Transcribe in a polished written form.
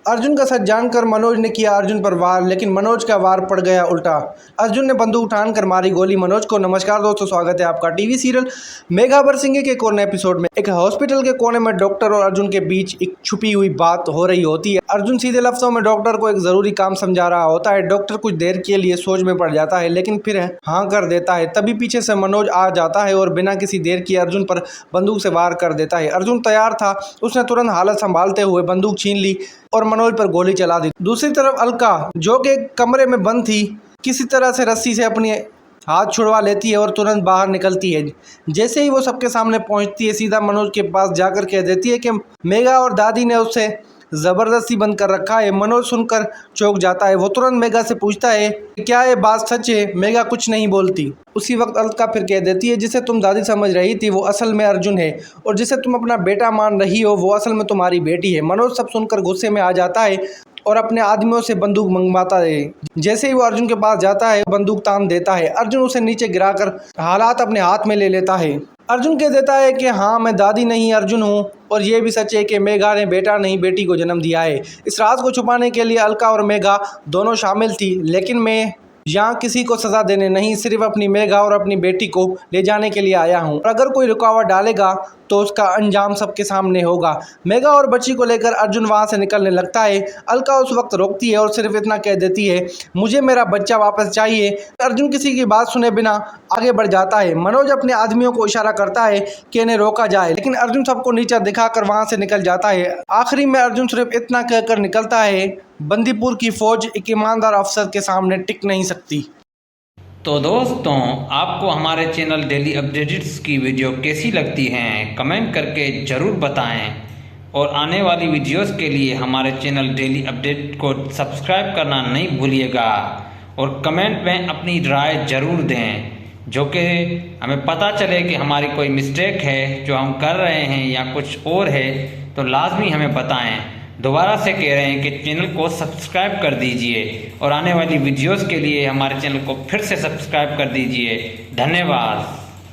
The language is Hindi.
अर्जुन का सच जानकर मनोज ने किया अर्जुन पर वार, लेकिन मनोज का वार पड़ गया उल्टा। अर्जुन ने बंदूक उठान कर मारी गोली मनोज को। नमस्कार दोस्तों, स्वागत है आपका टीवी सीरियल मेघा बरसिंगे के कोने एपिसोड में। एक हॉस्पिटल के कोने में डॉक्टर और अर्जुन के बीच एक छुपी हुई बात हो रही होती है। अर्जुन सीधे लफ्जों में डॉक्टर को एक जरूरी काम समझा रहा होता है। डॉक्टर कुछ देर के लिए सोच में पड़ जाता है, लेकिन फिर हाँ कर देता है। तभी पीछे से मनोज आ जाता है और बिना किसी देर किए अर्जुन पर बंदूक से वार कर देता है। अर्जुन तैयार था, उसने तुरंत हालत संभालते हुए बंदूक छीन ली और मनोज पर गोली चला दी। दूसरी तरफ अलका, जो कि एक कमरे में बंद थी, किसी तरह से रस्सी से अपनी हाथ छुड़वा लेती है और तुरंत बाहर निकलती है। जैसे ही वो सबके सामने पहुंचती है, सीधा मनोज के पास जाकर कह देती है कि मेघा और दादी ने उससे जबरदस्ती बंद कर रखा है। मनोज सुनकर चौंक जाता है। वो तुरंत मेघा से पूछता है क्या ये बात सच है। मेघा कुछ नहीं बोलती। उसी वक्त अलका फिर कह देती है जिसे तुम दादी समझ रही थी वो असल में अर्जुन है, और जिसे तुम अपना बेटा मान रही हो वो असल में तुम्हारी बेटी है। मनोज सब सुनकर गुस्से में आ जाता है और अपने आदमियों से बंदूक मंगवाता है। जैसे ही वो अर्जुन के पास जाता है, बंदूक तान देता है। अर्जुन उसे नीचे गिराकर हालात अपने हाथ में ले लेता है। अर्जुन कह देता है कि हाँ, मैं दादी नहीं अर्जुन हूँ, और ये भी सच है कि मेघा ने बेटा नहीं बेटी को जन्म दिया है। इस राज को छुपाने के लिए अलका और मेघा दोनों शामिल थी, लेकिन मैं यहाँ किसी को सजा देने नहीं, सिर्फ अपनी मेघा और अपनी बेटी को ले जाने के लिए आया हूँ। अगर कोई रुकावट डालेगा तो उसका अंजाम सबके सामने होगा। मेघा और बच्ची को लेकर अर्जुन वहाँ से निकलने लगता है। अलका उस वक्त रोकती है और सिर्फ इतना कह देती है मुझे मेरा बच्चा वापस चाहिए। अर्जुन किसी की बात सुने बिना आगे बढ़ जाता है। मनोज अपने आदमियों को इशारा करता है कि इन्हें रोका जाए, लेकिन अर्जुन सबको नीचा दिखाकर वहाँ से निकल जाता है। आखिरी में अर्जुन सिर्फ इतना कहकर निकलता है बंदीपुर की फौज एक ईमानदार अफसर के सामने टिक नहीं सकती। तो दोस्तों, आपको हमारे चैनल डेली अपडेट्स की वीडियो कैसी लगती हैं कमेंट करके ज़रूर बताएं, और आने वाली वीडियोस के लिए हमारे चैनल डेली अपडेट को सब्सक्राइब करना नहीं भूलिएगा, और कमेंट में अपनी राय ज़रूर दें, जो कि हमें पता चले कि हमारी कोई मिस्टेक है जो हम कर रहे हैं या कुछ और है, तो लाजमी हमें बताएं। दोबारा से कह रहे हैं कि चैनल को सब्सक्राइब कर दीजिए, और आने वाली वीडियोस के लिए हमारे चैनल को फिर से सब्सक्राइब कर दीजिए। धन्यवाद।